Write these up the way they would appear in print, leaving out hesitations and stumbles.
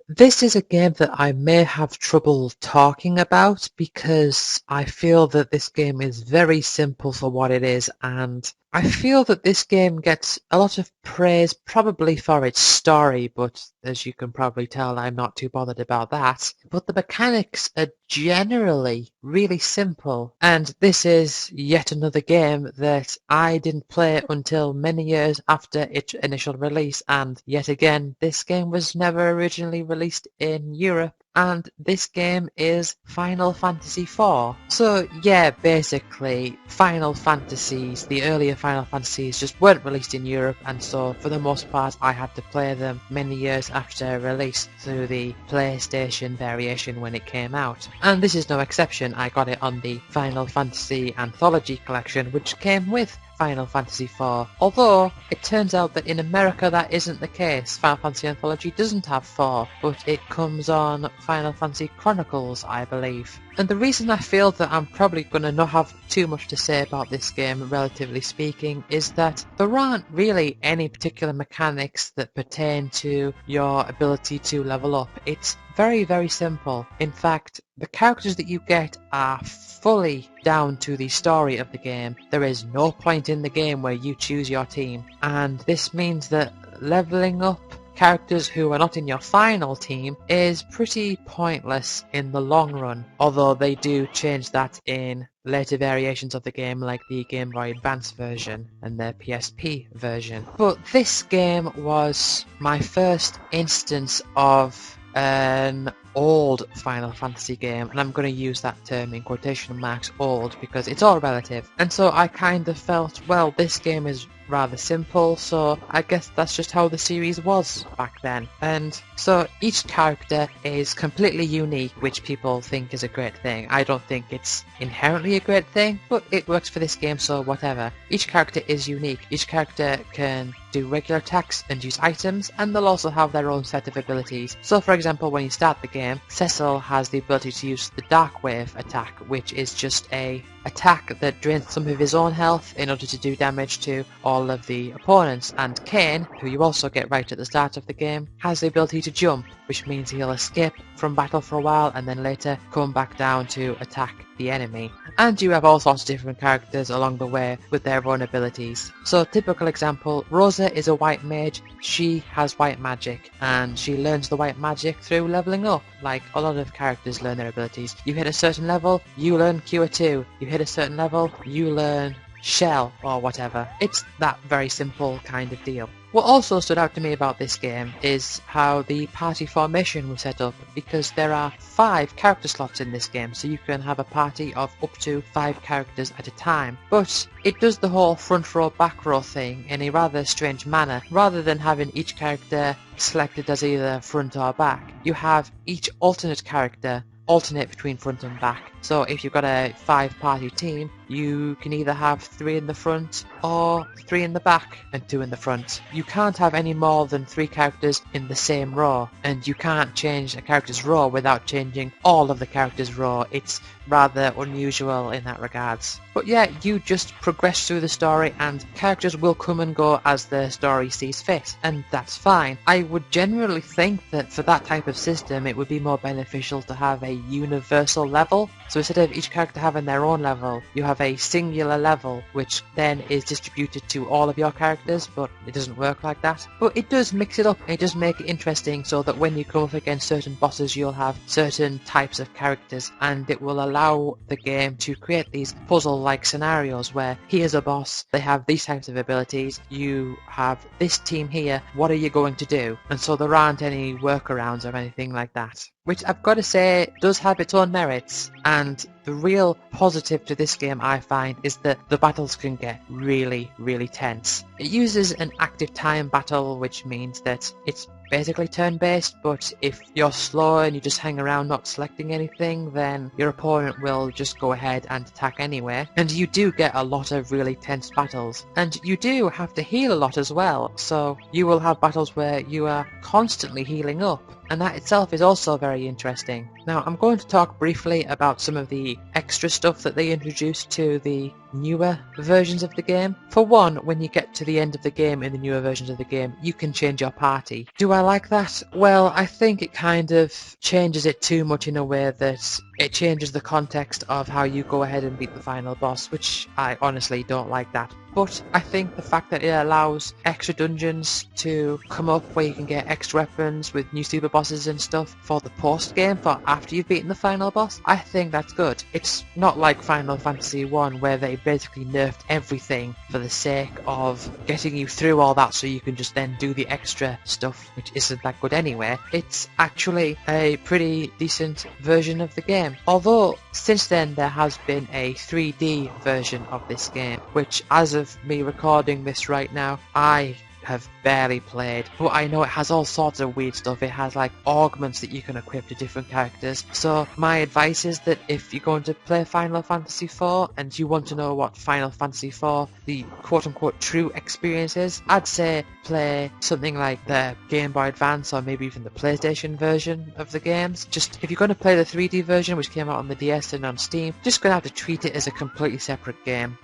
This is a game that I may have trouble talking about because I feel that this game is very simple for what it is, and I feel that this game gets a lot of praise probably for its story, but as you can probably tell, I'm not too bothered about that. But the mechanics are generally really simple, and this is yet another game that I didn't play until many years after its initial release, and yet again, this game was never originally released in Europe. And this game is Final Fantasy IV. So yeah, basically, Final Fantasies, the earlier Final Fantasies just weren't released in Europe, and so for the most part I had to play them many years after release through the PlayStation variation when it came out. And this is no exception, I got it on the Final Fantasy Anthology Collection, which came with Final Fantasy IV, although it turns out that in America that isn't the case. Final Fantasy Anthology doesn't have 4, but it comes on Final Fantasy Chronicles, I believe. And the reason I feel that I'm probably going to not have too much to say about this game, relatively speaking, is that there aren't really any particular mechanics that pertain to your ability to level up. It's very, very simple. In fact, the characters that you get are fully down to the story of the game. There is no point in the game where you choose your team, and this means that leveling up characters who are not in your final team is pretty pointless in the long run, although they do change that in later variations of the game like the Game Boy Advance version and the PSP version. But this game was my first instance of an old Final Fantasy game, and I'm going to use that term in quotation marks, old, because it's all relative. And so I kind of felt, well, this game is rather simple, so I guess that's just how the series was back then. And so each character is completely unique, which people think is a great thing. I don't think it's inherently a great thing, but it works for this game, so whatever. Each character is unique. Each character can do regular attacks and use items, and they'll also have their own set of abilities. So for example, when you start the game, Cecil has the ability to use the Dark Wave attack, which is just a attack that drains some of his own health in order to do damage to all of the opponents. And Kane, who you also get right at the start of the game, has the ability to jump, which means he'll escape from battle for a while and then later come back down to attack the enemy. And you have all sorts of different characters along the way with their own abilities. So typical example, Rosa is a white mage. She has white magic, and she learns the white magic through leveling up, like a lot of characters learn their abilities. You hit a certain level, you learn Cure 2. You hit a certain level, you learn Shell or whatever. It's that very simple kind of deal. What also stood out to me about this game is how the party formation was set up, because there are 5 character slots in this game, so you can have a party of up to 5 characters at a time. But it does the whole front row back row thing in a rather strange manner. Rather than having each character selected as either front or back, you have each alternate character alternate between front and back. So if you've got a 5-party team, you can either have 3 in the front or 3 in the back and 2 in the front. You can't have any more than 3 characters in the same row, and you can't change a character's row without changing all of the characters' row. It's rather unusual in that regards. But yeah, you just progress through the story and characters will come and go as the story sees fit, and that's fine. I would generally think that for that type of system it would be more beneficial to have a universal level. So instead of each character having their own level, you have a singular level which then is distributed to all of your characters, but it doesn't work like that. But it does mix it up, and it does make it interesting so that when you come up against certain bosses you'll have certain types of characters, and it will allow the game to create these puzzle-like scenarios where here's a boss, they have these types of abilities, you have this team here, what are you going to do? And so there aren't any workarounds or anything like that, which I've got to say does have its own merits. And the real positive to this game, I find, is that the battles can get really, really tense. It uses an active time battle, which means that it's basically turn-based, but if you're slow and you just hang around not selecting anything, then your opponent will just go ahead and attack anyway. And you do get a lot of really tense battles. And you do have to heal a lot as well, so you will have battles where you are constantly healing up, and that itself is also very interesting. Now, I'm going to talk briefly about some of the extra stuff that they introduced to the newer versions of the game. For one, when you get to the end of the game in the newer versions of the game, you can change your party. Do I like that? Well, I think it kind of changes it too much in a way that it changes the context of how you go ahead and beat the final boss, which I honestly don't like that. But I think the fact that it allows extra dungeons to come up where you can get extra weapons with new super bosses and stuff for the post game, for after you've beaten the final boss, I think that's good. It's not like Final Fantasy 1 where they basically nerfed everything for the sake of getting you through all that so you can just then do the extra stuff, which isn't that good anyway. It's actually a pretty decent version of the game. Although since then there has been a 3D version of this game, which as of me recording this right now, I have barely played, but I know it has all sorts of weird stuff. It has like augments that you can equip to different characters. So my advice is that if you're going to play Final Fantasy IV and you want to know what Final Fantasy IV, the quote-unquote true experience is, I'd say play something like the Game Boy Advance or maybe even the PlayStation version of the games. Just if you're going to play the 3D version, which came out on the DS and on Steam, just going to have to treat it as a completely separate game.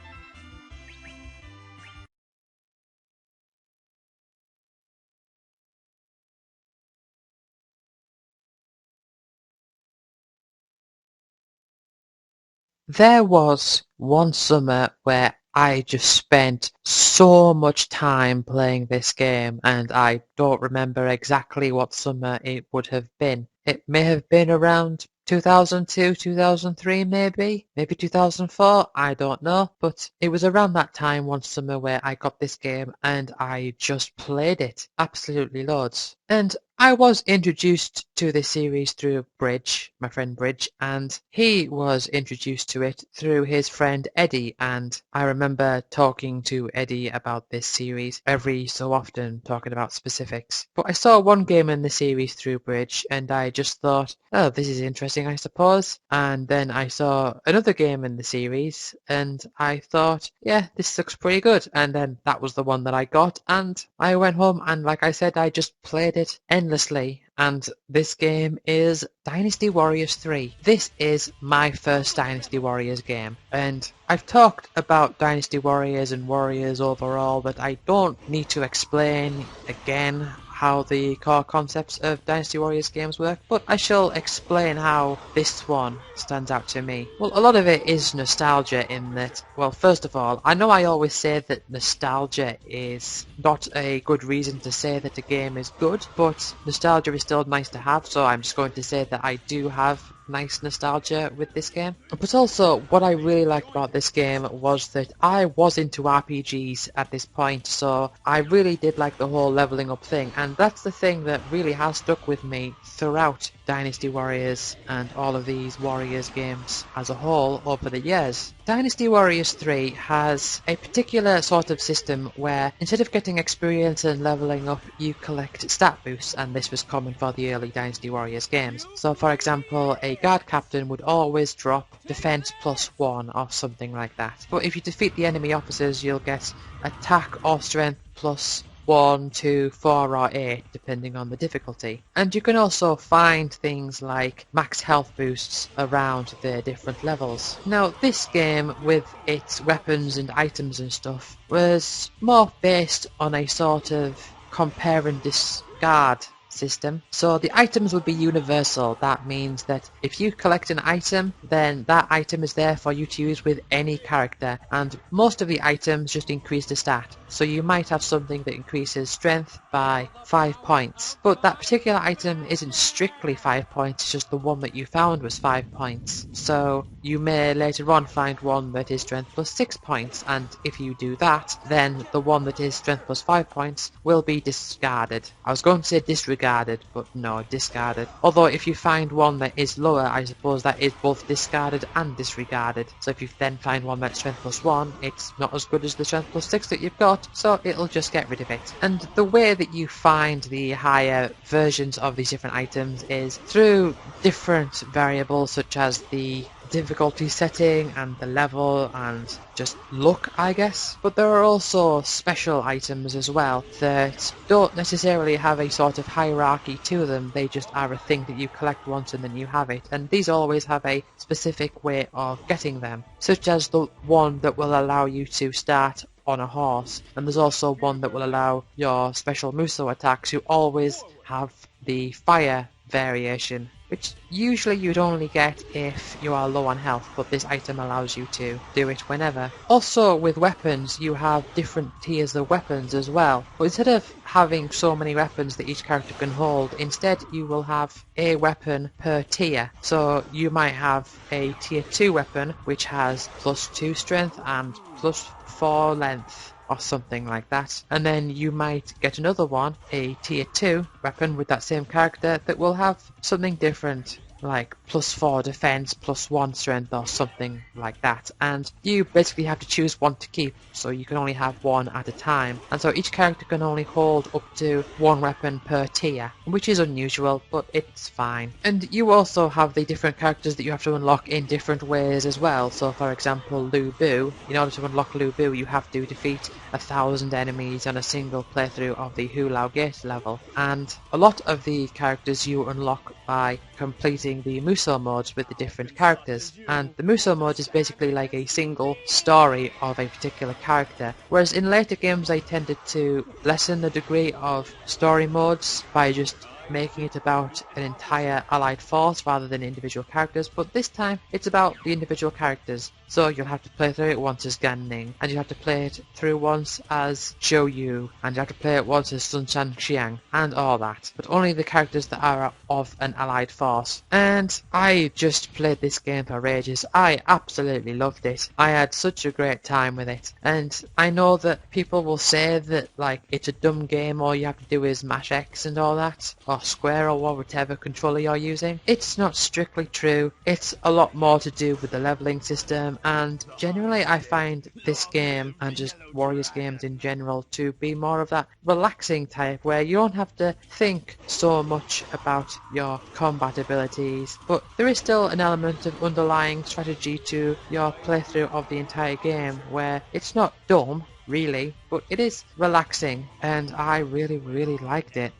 There was one summer where I just spent so much time playing this game, and I don't remember exactly what summer it would have been. It may have been around 2002, 2003 maybe 2004, I don't know, but it was around that time one summer where I got this game and I just played it absolutely loads. And I was introduced to this series through Bridge, my friend Bridge, and he was introduced to it through his friend Eddie, and I remember talking to Eddie about this series every so often, talking about specifics. But I saw one game in the series through Bridge, and I just thought, oh, this is interesting, I suppose. And then I saw another game in the series, and I thought, yeah, this looks pretty good. And then that was the one that I got, and I went home, and like I said, I just played it endlessly. And this game is Dynasty Warriors 3. This is my first Dynasty Warriors game, and I've talked about Dynasty Warriors and Warriors overall, but I don't need to explain again how the core concepts of Dynasty Warriors games work, but I shall explain how this one stands out to me. Well, a lot of it is nostalgia in that, well, first of all, I know I always say that nostalgia is not a good reason to say that a game is good, but nostalgia is still nice to have, so I'm just going to say that I do have nice nostalgia with this game. But also, what I really liked about this game was that I was into RPGs at this point, so I really did like the whole leveling up thing, and that's the thing that really has stuck with me throughout Dynasty Warriors and all of these Warriors games as a whole over the years. Dynasty Warriors 3 has a particular sort of system where instead of getting experience and leveling up, you collect stat boosts, and this was common for the early Dynasty Warriors games. So for example, a guard captain would always drop defense +1 or something like that. But if you defeat the enemy officers, you'll get attack or strength +1, 2, 4 or 8 depending on the difficulty. And you can also find things like max health boosts around the different levels. Now this game with its weapons and items and stuff was more based on a sort of compare and discard system. So the items would be universal. That means that if you collect an item, then that item is there for you to use with any character, and most of the items just increase the stat. So you might have something that increases strength by 5 points, but that particular item isn't strictly 5 points, it's just the one that you found was 5 points. So you may later on find one that is strength +6 points, and if you do that, then the one that is strength +5 points will be discarded. I was going to say disregarded, but no, discarded. Although if you find one that is lower, I suppose that is both discarded and disregarded. So if you then find one that's strength +1, it's not as good as the strength +6 that you've got, so it'll just get rid of it. And the way that you find the higher versions of these different items is through different variables such as the difficulty setting and the level and just luck, I guess. But there are also special items as well that don't necessarily have a sort of hierarchy to them. They just are a thing that you collect once and then you have it. And these always have a specific way of getting them, such as the one that will allow you to start on a horse, and there's also one that will allow your special Muso attacks to always have the fire variation, which usually you'd only get if you are low on health, but this item allows you to do it whenever. Also with weapons, you have different tiers of weapons as well, but instead of having so many weapons that each character can hold, instead you will have a weapon per tier. So you might have a tier 2 weapon which has +2 strength and +4 length, or something like that. And then you might get another one, a tier 2 weapon with that same character that will have something different, like +4 defense, +1 strength, or something like that. And you basically have to choose one to keep, so you can only have one at a time. And so each character can only hold up to one weapon per tier, which is unusual, but it's fine. And you also have the different characters that you have to unlock in different ways as well. So for example, Lu Bu, in order to unlock Lu Bu, you have to defeat 1,000 enemies on a single playthrough of the Hu Lao Gate level. And a lot of the characters you unlock by completing the Muso modes with the different characters. And the Muso mode is basically like a single story of a particular character, whereas in later games I tended to lessen the degree of story modes by just making it about an entire allied force rather than individual characters, but this time it's about the individual characters. So you'll have to play through it once as Gan Ning, and you'll have to play it through once as Zhou Yu, and you have to play it once as Sun Shan Xiang, and all that. But only the characters that are of an allied force. And I just played this game for ages. I absolutely loved it. I had such a great time with it. And I know that people will say that like it's a dumb game, all you have to do is mash X and all that, or square or whatever controller you're using. It's not strictly true. It's a lot more to do with the leveling system, and generally I find this game and just Warriors games in general to be more of that relaxing type where you don't have to think so much about your combat abilities, but there is still an element of underlying strategy to your playthrough of the entire game where it's not dumb really, but it is relaxing, and I really liked it.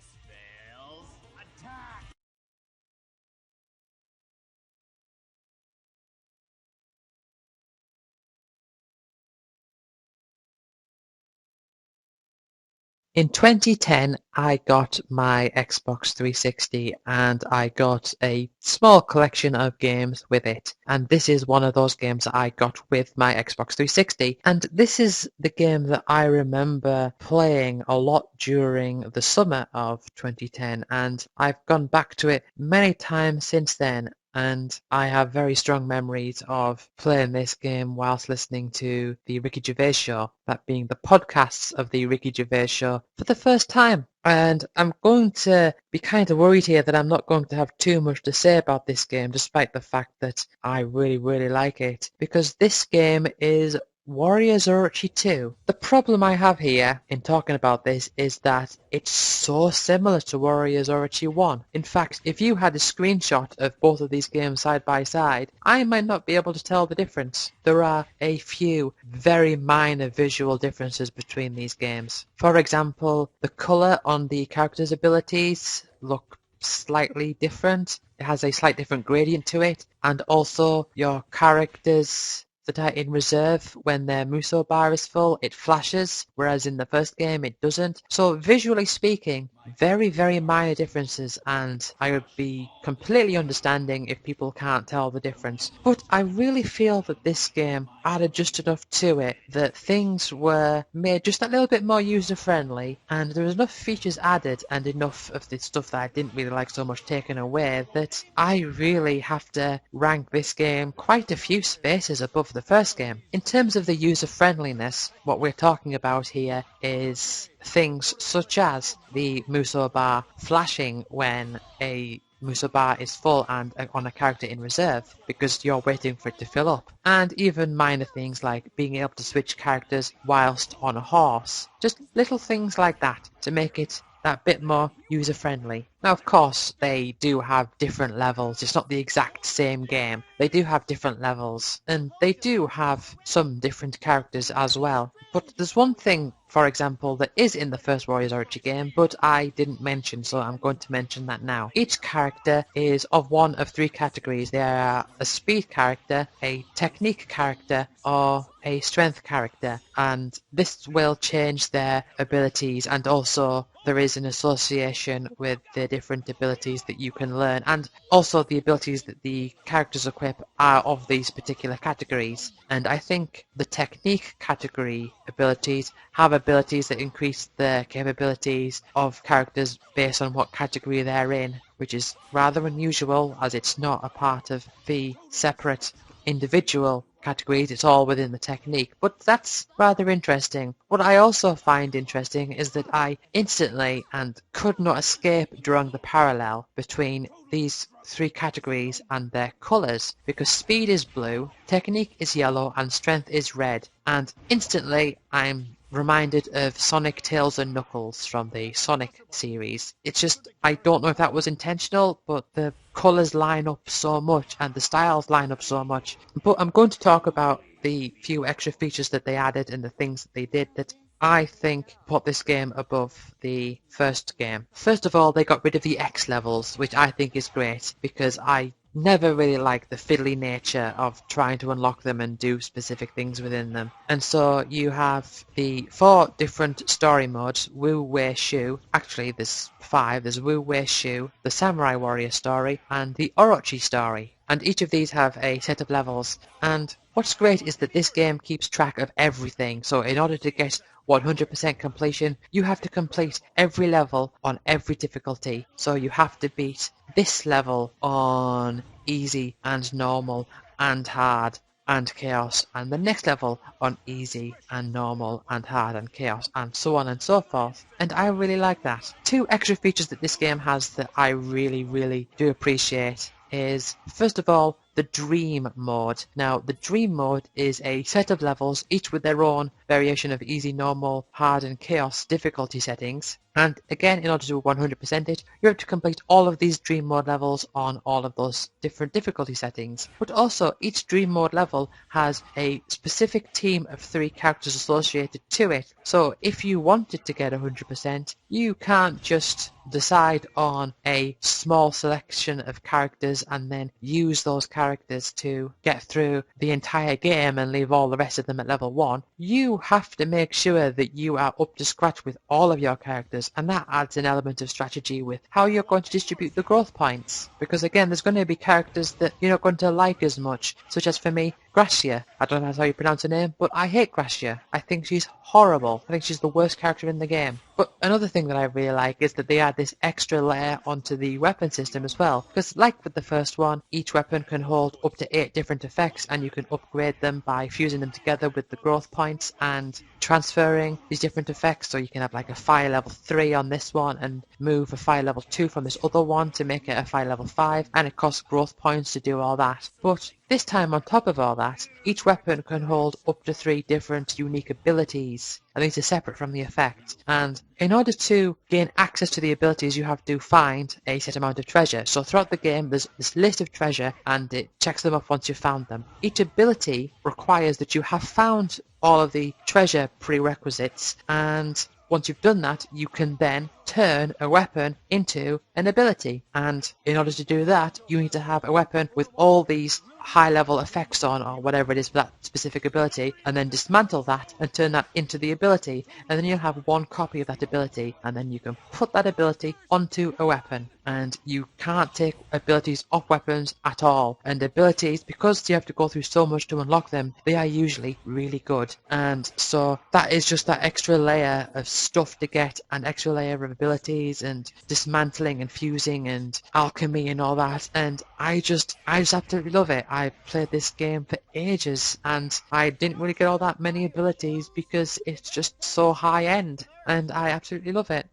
In 2010, I got my Xbox 360 and I got a small collection of games with it. And this is one of those games that I got with my Xbox 360. And this is the game that I remember playing a lot during the summer of 2010. And I've gone back to it many times since then. And I have very strong memories of playing this game whilst listening to the Ricky Gervais Show, that being the podcasts of the Ricky Gervais Show, for the first time. And I'm going to be kind of worried here that I'm not going to have too much to say about this game, despite the fact that I really like it, because this game is Warriors Orochi 2. The problem I have here in talking about this is that it's so similar to Warriors Orochi 1. In fact, if you had a screenshot of both of these games side by side, I might not be able to tell the difference. There are a few very minor visual differences between these games. For example, the colour on the characters' abilities look slightly different. It has a slight different gradient to it, and also your characters that are in reserve, when their Muso bar is full, it flashes, whereas in the first game it doesn't. So visually speaking, very minor differences, and I would be completely understanding if people can't tell the difference. But I really feel that this game added just enough to it that things were made just a little bit more user-friendly, and there was enough features added and enough of the stuff that I didn't really like so much taken away that I really have to rank this game quite a few spaces above the first game. In terms of the user-friendliness, what we're talking about here is things such as the Muso bar flashing when a Muso bar is full and on a character in reserve, because you're waiting for it to fill up. And even minor things like being able to switch characters whilst on a horse. Just little things like that to make it that bit more user-friendly. Now, of course, they do have different levels. It's not the exact same game. They do have different levels, and they do have some different characters as well. But there's one thing, for example, that is in the first Warriors Origin game, but I didn't mention, so I'm going to mention that now. Each character is of one of three categories. They are a speed character, a technique character, or a strength character, and this will change their abilities, and also there is an association with the different abilities that you can learn, and also the abilities that the characters equip are of these particular categories. And I think the technique category abilities have abilities that increase the capabilities of characters based on what category they're in, which is rather unusual as it's not a part of the separate individual categories, it's all within the technique, but that's rather interesting. What I also find interesting is that I instantly and could not escape drawing the parallel between these three categories and their colours, because speed is blue, technique is yellow, and strength is red, and instantly I'm reminded of Sonic, Tails and Knuckles from the Sonic series. It's just, I don't know if that was intentional, but the colours line up so much and the styles line up so much. But I'm going to talk about the few extra features that they added and the things that they did that I think put this game above the first game. First of all, they got rid of the X levels, which I think is great because I never really liked the fiddly nature of trying to unlock them and do specific things within them. And so you have the 4 different story modes: Wu Wei Shu. Actually, there's 5. There's Wu Wei Shu, the Samurai Warrior story, and the Orochi story. And each of these have a set of levels. And what's great is that this game keeps track of everything. So in order to get 100% completion, you have to complete every level on every difficulty. So you have to beat this level on easy and normal and hard and chaos, and the next level on easy and normal and hard and chaos, and so on and so forth. And I really like that. 2 extra features that this game has that I really do appreciate is, first of all, the Dream mode. Now, the Dream mode is a set of levels, each with their own variation of easy, normal, hard and chaos difficulty settings. And again, in order to 100% it, you have to complete all of these Dream mode levels on all of those different difficulty settings. But also, each Dream mode level has a specific team of 3 characters associated to it. So if you wanted to get 100%, you can't just decide on a small selection of characters and then use those characters to get through the entire game and leave all the rest of them at level 1. You have to make sure that you are up to scratch with all of your characters, and that adds an element of strategy with how you're going to distribute the growth points. Because again, there's going to be characters that you're not going to like as much, such as for me, Gracia. I don't know how you pronounce her name, but I hate Gracia. I think she's horrible. I think she's the worst character in the game. But another thing that I really like is that they add this extra layer onto the weapon system as well. Because like with the first one, each weapon can hold up to 8 different effects, and you can upgrade them by fusing them together with the growth points and transferring these different effects. So you can have like a fire level 3 on this one and move a fire level 2 from this other one to make it a fire level 5, and it costs growth points to do all that. But this time, on top of all that, each weapon can hold up to 3 different unique abilities, and these are separate from the effect. And in order to gain access to the abilities, you have to find a set amount of treasure. So throughout the game, there's this list of treasure, and it checks them off once you've found them. Each ability requires that you have found all of the treasure prerequisites, and once you've done that, you can then turn a weapon into an ability. And in order to do that, you need to have a weapon with all these high level effects on, or whatever it is for that specific ability, and then dismantle that and turn that into the ability, and then you'll have 1 copy of that ability, and then you can put that ability onto a weapon. And you can't take abilities off weapons at all. And abilities, because you have to go through so much to unlock them, they are usually really good. And so that is just that extra layer of stuff to get, an extra layer of abilities and dismantling and fusing and alchemy and all that. And I just absolutely love it. I played this game for ages and I didn't really get all that many abilities because it's just so high end, and I absolutely love it.